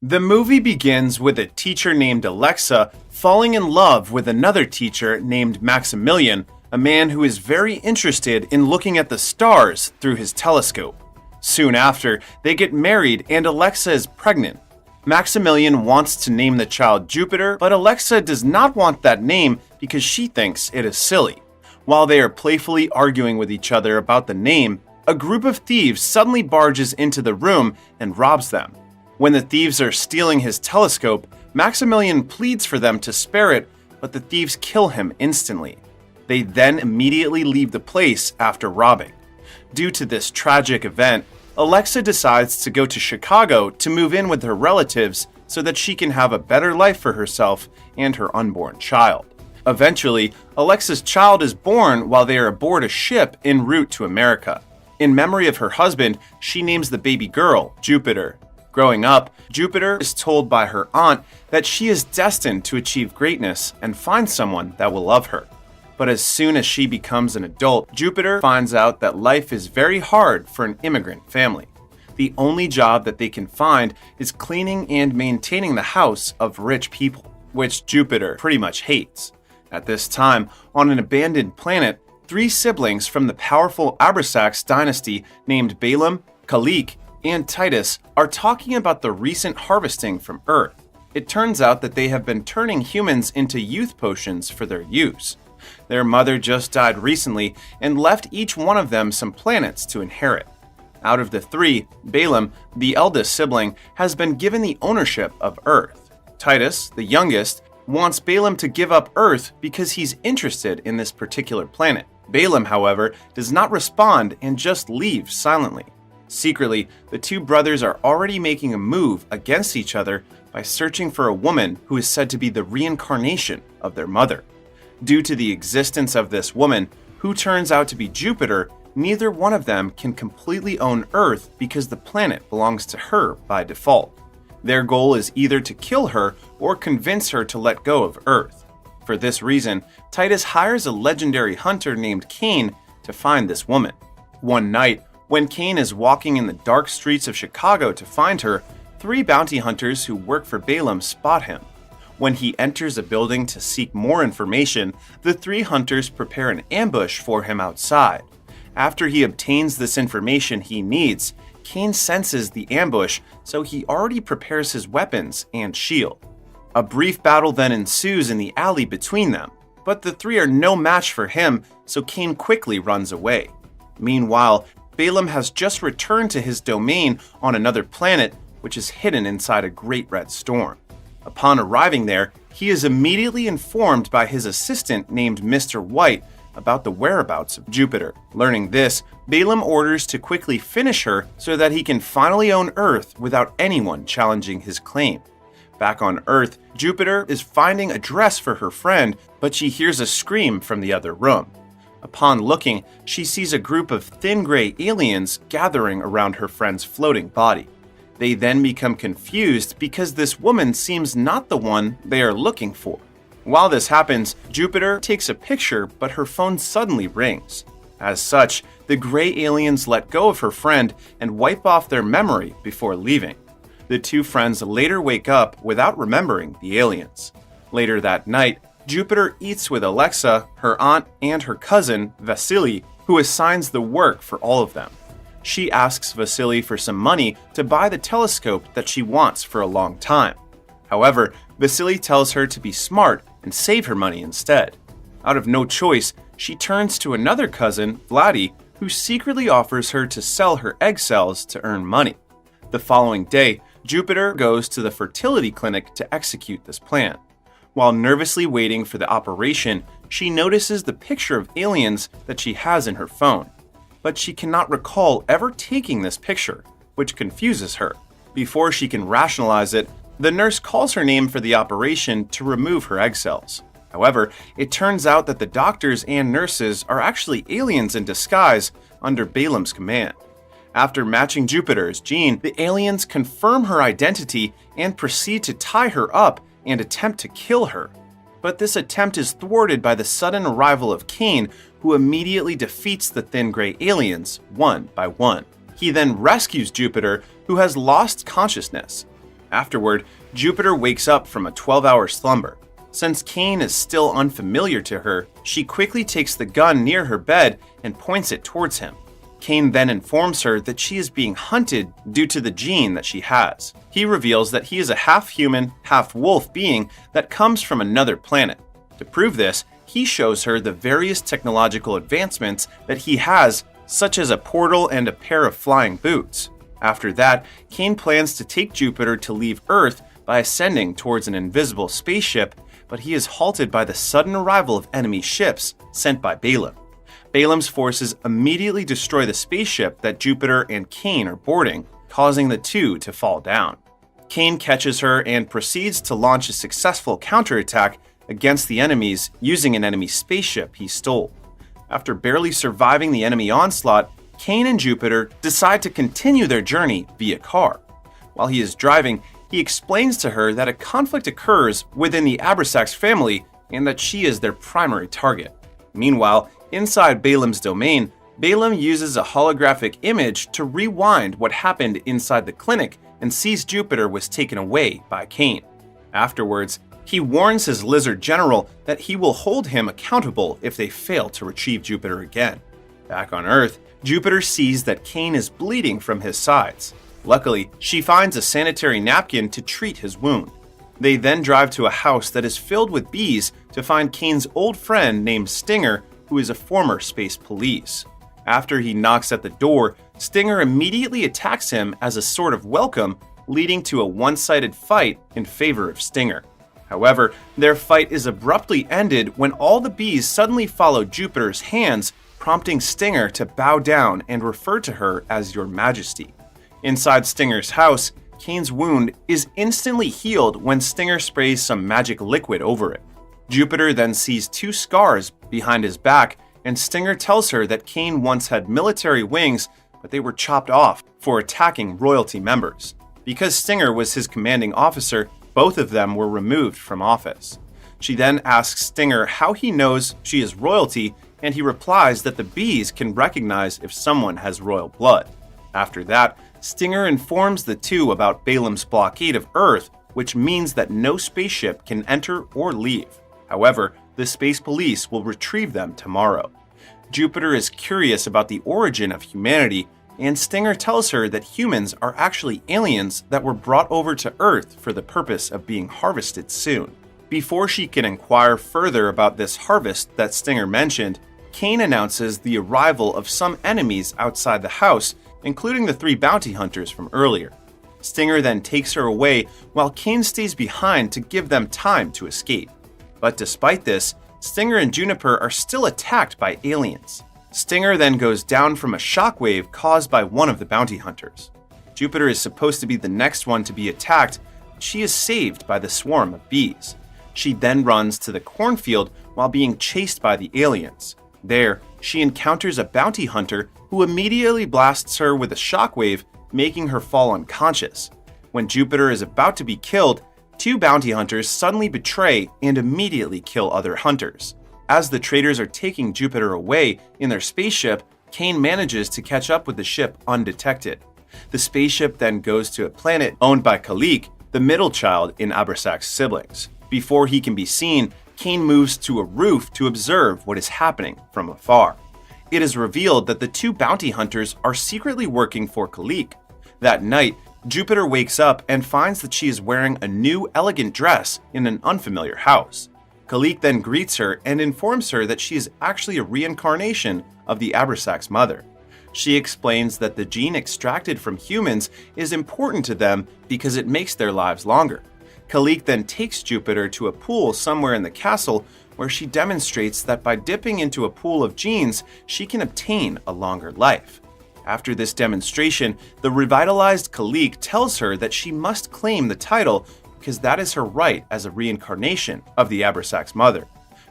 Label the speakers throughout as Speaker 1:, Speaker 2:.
Speaker 1: The movie begins with a teacher named Alexa falling in love with another teacher named Maximilian, a man who is very interested in looking at the stars through his telescope. Soon after, they get married and Alexa is pregnant. Maximilian wants to name the child Jupiter, but Alexa does not want that name because she thinks it is silly. While they are playfully arguing with each other about the name, a group of thieves suddenly barges into the room and robs them. When the thieves are stealing his telescope, Maximilian pleads for them to spare it, but the thieves kill him instantly. They then immediately leave the place after robbing. Due to this tragic event, Alexa decides to go to Chicago to move in with her relatives so that she can have a better life for herself and her unborn child. Eventually, Alexa's child is born while they are aboard a ship en route to America. In memory of her husband, she names the baby girl Jupiter. Growing up, Jupiter is told by her aunt that she is destined to achieve greatness and find someone that will love her. But as soon as she becomes an adult, Jupiter finds out that life is very hard for an immigrant family. The only job that they can find is cleaning and maintaining the house of rich people, which Jupiter pretty much hates. At this time, on an abandoned planet, three siblings from the powerful Abrasax dynasty named Balaam, Kalik, and Titus are talking about the recent harvesting from Earth. It turns out that they have been turning humans into youth potions for their use. Their mother just died recently and left each one of them some planets to inherit. Out of the three, Balaam, the eldest sibling, has been given the ownership of Earth. Titus, the youngest, wants Balaam to give up Earth because he's interested in this particular planet. Balaam, however, does not respond and just leaves silently. Secretly, the two brothers are already making a move against each other by searching for a woman who is said to be the reincarnation of their mother. Due to the existence of this woman, who turns out to be Jupiter, neither one of them can completely own Earth because the planet belongs to her by default. Their goal is either to kill her or convince her to let go of Earth. For this reason, Titus hires a legendary hunter named Cain to find this woman. One night, when Cain is walking in the dark streets of Chicago to find her, three bounty hunters who work for Balaam spot him. When he enters a building to seek more information, the three hunters prepare an ambush for him outside. After he obtains this information he needs, Cain senses the ambush, so he already prepares his weapons and shield. A brief battle then ensues in the alley between them, but the three are no match for him, so Cain quickly runs away. Meanwhile, Balaam has just returned to his domain on another planet, which is hidden inside a great red storm. Upon arriving there, he is immediately informed by his assistant named Mr. White about the whereabouts of Jupiter. Learning this, Balaam orders to quickly finish her so that he can finally own Earth without anyone challenging his claim. Back on Earth, Jupiter is finding a dress for her friend, but she hears a scream from the other room. Upon looking, she sees a group of thin gray aliens gathering around her friend's floating body. They then become confused because this woman seems not the one they are looking for. While this happens, Jupiter takes a picture, but her phone suddenly rings. As such, the gray aliens let go of her friend and wipe off their memory before leaving. The two friends later wake up without remembering the aliens. Later that night, Jupiter eats with Alexa, her aunt, and her cousin, Vasily, who assigns the work for all of them. She asks Vasily for some money to buy the telescope that she wants for a long time. However, Vasily tells her to be smart and save her money instead. Out of no choice, she turns to another cousin, Vladdy, who secretly offers her to sell her egg cells to earn money. The following day, Jupiter goes to the fertility clinic to execute this plan. While nervously waiting for the operation, she notices the picture of aliens that she has in her phone. But she cannot recall ever taking this picture, which confuses her. Before she can rationalize it, the nurse calls her name for the operation to remove her egg cells. However, it turns out that the doctors and nurses are actually aliens in disguise under Balaam's command. After matching Jupiter's gene, the aliens confirm her identity and proceed to tie her up and attempt to kill her. But this attempt is thwarted by the sudden arrival of Cain, who immediately defeats the thin gray aliens one by one. He then rescues Jupiter, who has lost consciousness. Afterward, Jupiter wakes up from a 12-hour slumber. Since Cain is still unfamiliar to her, she quickly takes the gun near her bed and points it towards him. Cain then informs her that she is being hunted due to the gene that she has. He reveals that he is a half-human, half-wolf being that comes from another planet. To prove this, he shows her the various technological advancements that he has, such as a portal and a pair of flying boots. After that, Cain plans to take Jupiter to leave Earth by ascending towards an invisible spaceship, but he is halted by the sudden arrival of enemy ships sent by Balaam. Balaam's forces immediately destroy the spaceship that Jupiter and Cain are boarding, causing the two to fall down. Cain catches her and proceeds to launch a successful counterattack against the enemies using an enemy spaceship he stole. After barely surviving the enemy onslaught, Cain and Jupiter decide to continue their journey via car. While he is driving, he explains to her that a conflict occurs within the Abrasax family and that she is their primary target. Meanwhile, inside Balaam's domain, Balaam uses a holographic image to rewind what happened inside the clinic and sees Jupiter was taken away by Cain. Afterwards, he warns his lizard general that he will hold him accountable if they fail to retrieve Jupiter again. Back on Earth, Jupiter sees that Cain is bleeding from his sides. Luckily, she finds a sanitary napkin to treat his wound. They then drive to a house that is filled with bees to find Cain's old friend named Stinger, who is a former space police. After he knocks at the door, Stinger immediately attacks him as a sort of welcome, leading to a one-sided fight in favor of Stinger. However, their fight is abruptly ended when all the bees suddenly follow Jupiter's hands, prompting Stinger to bow down and refer to her as Your Majesty. Inside Stinger's house, Cain's wound is instantly healed when Stinger sprays some magic liquid over it. Jupiter then sees two scars behind his back, and Stinger tells her that Cain once had military wings, but they were chopped off for attacking royalty members. Because Stinger was his commanding officer, both of them were removed from office. She then asks Stinger how he knows she is royalty, and he replies that the bees can recognize if someone has royal blood. After that, Stinger informs the two about Balaam's blockade of Earth, which means that no spaceship can enter or leave. However, the space police will retrieve them tomorrow. Jupiter is curious about the origin of humanity, and Stinger tells her that humans are actually aliens that were brought over to Earth for the purpose of being harvested soon. Before she can inquire further about this harvest that Stinger mentioned, Cain announces the arrival of some enemies outside the house, including the 3 bounty hunters from earlier. Stinger then takes her away while Cain stays behind to give them time to escape. But despite this, Stinger and Juniper are still attacked by aliens. Stinger then goes down from a shockwave caused by one of the bounty hunters. Jupiter is supposed to be the next one to be attacked, but she is saved by the swarm of bees. She then runs to the cornfield while being chased by the aliens. There, she encounters a bounty hunter who immediately blasts her with a shockwave, making her fall unconscious. When Jupiter is about to be killed, 2 bounty hunters suddenly betray and immediately kill other hunters. As the traitors are taking Jupiter away in their spaceship, Cain manages to catch up with the ship undetected. The spaceship then goes to a planet owned by Kalik, the middle child in Abrasax's siblings. Before he can be seen, Cain moves to a roof to observe what is happening from afar. It is revealed that the 2 bounty hunters are secretly working for Kalik. That night, Jupiter wakes up and finds that she is wearing a new elegant dress in an unfamiliar house. Kalik then greets her and informs her that she is actually a reincarnation of the Abrasax mother. She explains that the gene extracted from humans is important to them because it makes their lives longer. Kalik then takes Jupiter to a pool somewhere in the castle where she demonstrates that by dipping into a pool of genes, she can obtain a longer life. After this demonstration, the revitalized Kalik tells her that she must claim the title because that is her right as a reincarnation of the Abrasax mother.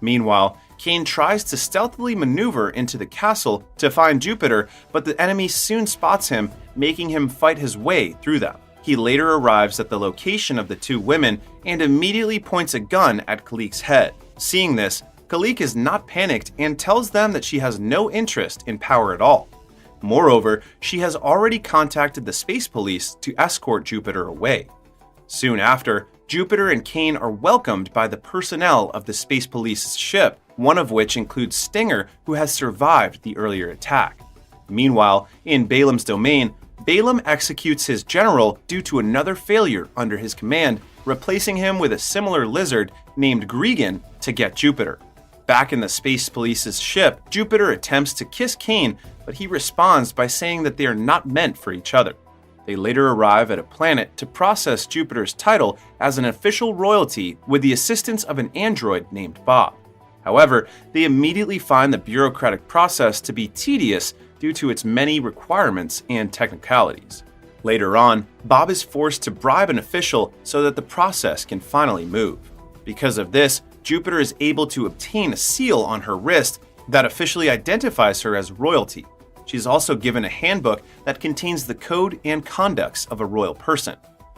Speaker 1: Meanwhile, Cain tries to stealthily maneuver into the castle to find Jupiter, but the enemy soon spots him, making him fight his way through them. He later arrives at the location of the 2 women and immediately points a gun at Kalik's head. Seeing this, Kalik is not panicked and tells them that she has no interest in power at all. Moreover, she has already contacted the space police to escort Jupiter away. Soon after, Jupiter and Cain are welcomed by the personnel of the Space Police's ship, one of which includes Stinger, who has survived the earlier attack. Meanwhile, in Balaam's domain, Balaam executes his general due to another failure under his command, replacing him with a similar lizard named Gregan to get Jupiter. Back in the Space Police's ship, Jupiter attempts to kiss Cain, but he responds by saying that they are not meant for each other. They later arrive at a planet to process Jupiter's title as an official royalty with the assistance of an android named Bob. However, they immediately find the bureaucratic process to be tedious due to its many requirements and technicalities. Later on, Bob is forced to bribe an official so that the process can finally move. Because of this, Jupiter is able to obtain a seal on her wrist that officially identifies her as royalty. She is also given a handbook that contains the code and conducts of a royal person.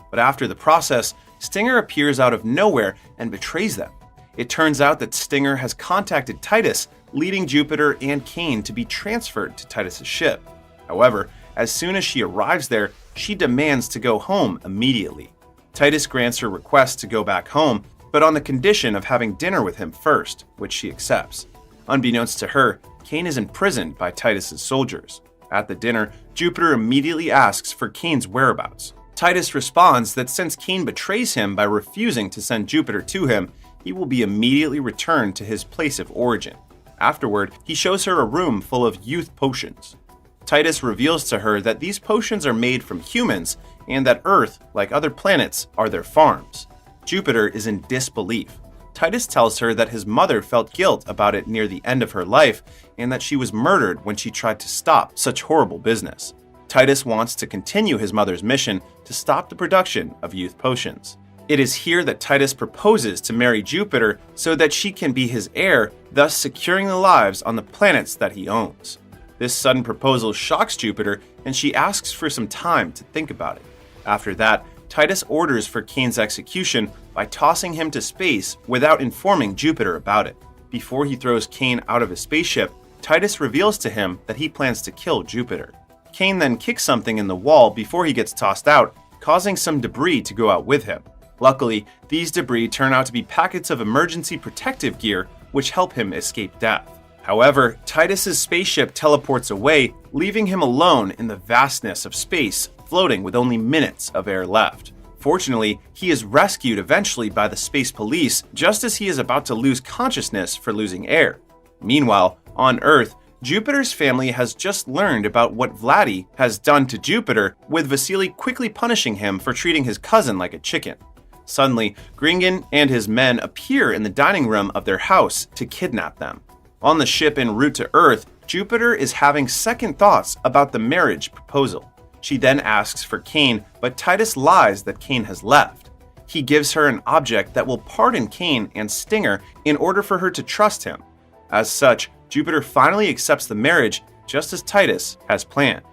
Speaker 1: But after the process, Stinger appears out of nowhere and betrays them. It turns out that Stinger has contacted Titus, leading Jupiter and Cain to be transferred to Titus's ship. However, as soon as she arrives there, she demands to go home immediately. Titus grants her request to go back home, but on the condition of having dinner with him first, which she accepts. Unbeknownst to her, Cain is imprisoned by Titus's soldiers. At the dinner, Jupiter immediately asks for Cain's whereabouts. Titus responds that since Cain betrays him by refusing to send Jupiter to him, he will be immediately returned to his place of origin. Afterward, he shows her a room full of youth potions. Titus reveals to her that these potions are made from humans and that Earth, like other planets, are their farms. Jupiter is in disbelief. Titus tells her that his mother felt guilt about it near the end of her life and that she was murdered when she tried to stop such horrible business. Titus wants to continue his mother's mission to stop the production of youth potions. It is here that Titus proposes to marry Jupiter so that she can be his heir, thus securing the lives on the planets that he owns. This sudden proposal shocks Jupiter, and she asks for some time to think about it. After that, Titus orders for Cain's execution by tossing him to space without informing Jupiter about it. Before he throws Cain out of his spaceship, Titus reveals to him that he plans to kill Jupiter. Cain then kicks something in the wall before he gets tossed out, causing some debris to go out with him. Luckily, these debris turn out to be packets of emergency protective gear which help him escape death. However, Titus's spaceship teleports away, leaving him alone in the vastness of space, floating with only minutes of air left. Fortunately, he is rescued eventually by the Space Police just as he is about to lose consciousness for losing air. Meanwhile, on Earth, Jupiter's family has just learned about what Vladdy has done to Jupiter, with Vasily quickly punishing him for treating his cousin like a chicken. Suddenly, Gringan and his men appear in the dining room of their house to kidnap them. On the ship en route to Earth, Jupiter is having second thoughts about the marriage proposal. She then asks for Cain, but Titus lies that Cain has left. He gives her an object that will pardon Cain and Stinger in order for her to trust him. As such, Jupiter finally accepts the marriage just as Titus has planned.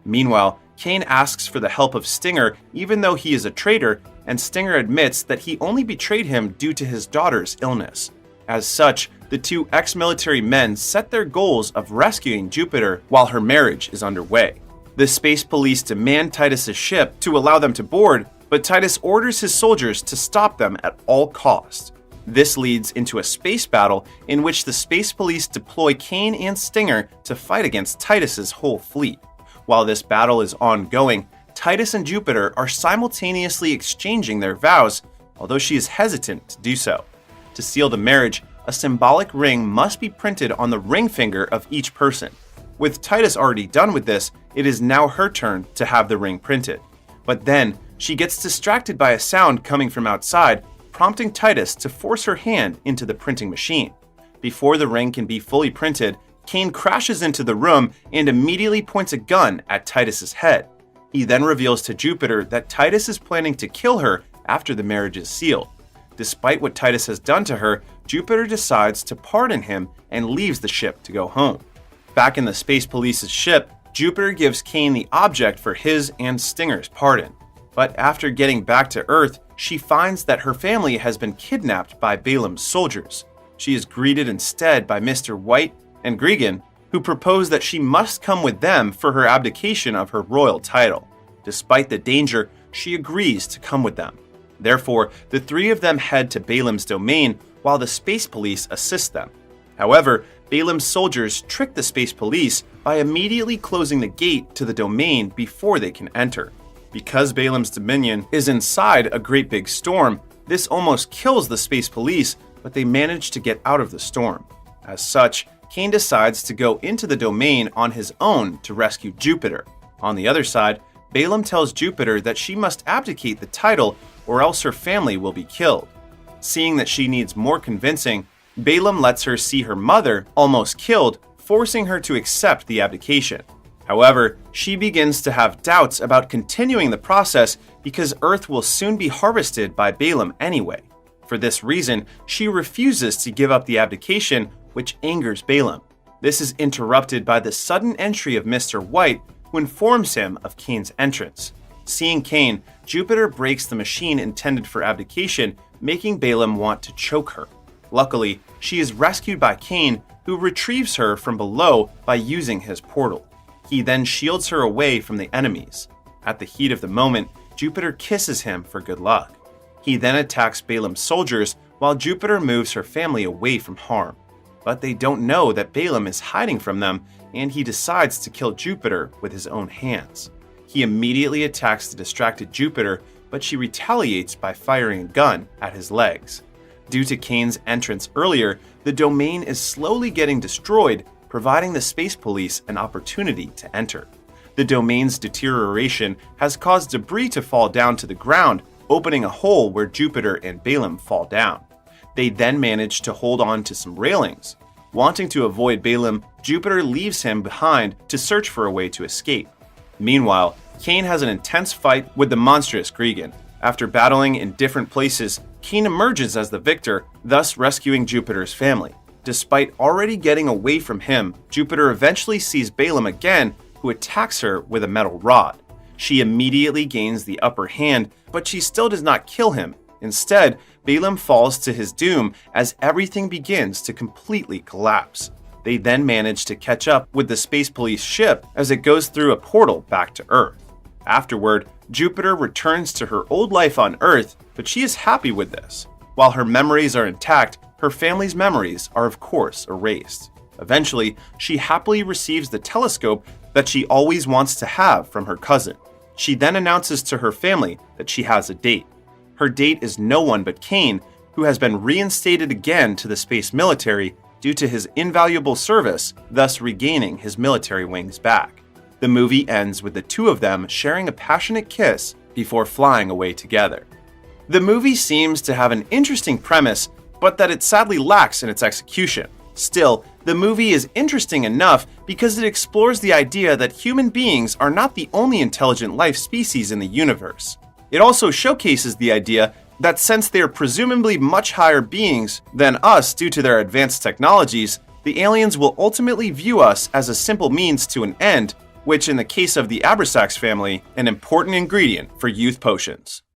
Speaker 1: Meanwhile, Cain asks for the help of Stinger even though he is a traitor, and Stinger admits that he only betrayed him due to his daughter's illness. As such, the two ex-military men set their goals of rescuing Jupiter while her marriage is underway. The Space Police demand Titus's ship to allow them to board, but Titus orders his soldiers to stop them at all costs. This leads into a space battle in which the Space Police deploy Cain and Stinger to fight against Titus's whole fleet. While this battle is ongoing, Titus and Jupiter are simultaneously exchanging their vows, although she is hesitant to do so. To seal the marriage, a symbolic ring must be printed on the ring finger of each person. With Titus already done with this, it is now her turn to have the ring printed. But then, she gets distracted by a sound coming from outside, prompting Titus to force her hand into the printing machine. Before the ring can be fully printed, Cain crashes into the room and immediately points a gun at Titus's head. He then reveals to Jupiter that Titus is planning to kill her after the marriage is sealed. Despite what Titus has done to her, Jupiter decides to pardon him and leaves the ship to go home. Back in the Space Police's ship, Jupiter gives Cain the object for his and Stinger's pardon. But after getting back to Earth, she finds that her family has been kidnapped by Balaam's soldiers. She is greeted instead by Mr. White and Gregan, who propose that she must come with them for her abdication of her royal title. Despite the danger, she agrees to come with them. Therefore, the three of them head to Balam's domain while the space police assist them. However, Balam's soldiers trick the space police by immediately closing the gate to the domain before they can enter. Because Balam's dominion is inside a great big storm, this almost kills the space police, but they manage to get out of the storm. As such, Cain decides to go into the domain on his own to rescue Jupiter. On the other side, Balam tells Jupiter that she must abdicate the title or else her family will be killed. Seeing that she needs more convincing, Balam lets her see her mother almost killed, forcing her to accept the abdication. However, she begins to have doubts about continuing the process because Earth will soon be harvested by Balam anyway. For this reason, she refuses to give up the abdication, which angers Balam. This is interrupted by the sudden entry of Mr. White, who informs him of Cain's entrance. Seeing Cain, Jupiter breaks the machine intended for abdication, making Balam want to choke her. Luckily, she is rescued by Cain, who retrieves her from below by using his portal. He then shields her away from the enemies. At the heat of the moment, Jupiter kisses him for good luck. He then attacks Balam's soldiers while Jupiter moves her family away from harm. But they don't know that Balam is hiding from them, and he decides to kill Jupiter with his own hands. He immediately attacks the distracted Jupiter, but she retaliates by firing a gun at his legs. Due to Cain's entrance earlier, the domain is slowly getting destroyed, providing the space police an opportunity to enter. The domain's deterioration has caused debris to fall down to the ground, opening a hole where Jupiter and Balam fall down. They then manage to hold on to some railings. Wanting to avoid Balam, Jupiter leaves him behind to search for a way to escape. Meanwhile, Cain has an intense fight with the monstrous Gregan. After battling in different places, Cain emerges as the victor, thus rescuing Jupiter's family. Despite already getting away from him, Jupiter eventually sees Balam again, who attacks her with a metal rod. She immediately gains the upper hand, but she still does not kill him. Instead, Balam falls to his doom as everything begins to completely collapse. They then manage to catch up with the space police ship as it goes through a portal back to Earth. Afterward, Jupiter returns to her old life on Earth, but she is happy with this. While her memories are intact, her family's memories are of course erased. Eventually, she happily receives the telescope that she always wants to have from her cousin. She then announces to her family that she has a date. Her date is no one but Cain, who has been reinstated again to the space military due to his invaluable service, thus regaining his military wings back. The movie ends with the two of them sharing a passionate kiss before flying away together. The movie seems to have an interesting premise, but that it sadly lacks in its execution. Still, the movie is interesting enough because it explores the idea that human beings are not the only intelligent life species in the universe. It also showcases the idea that since they are presumably much higher beings than us due to their advanced technologies, the aliens will ultimately view us as a simple means to an end, which in the case of the Abrasax family, an important ingredient for youth potions.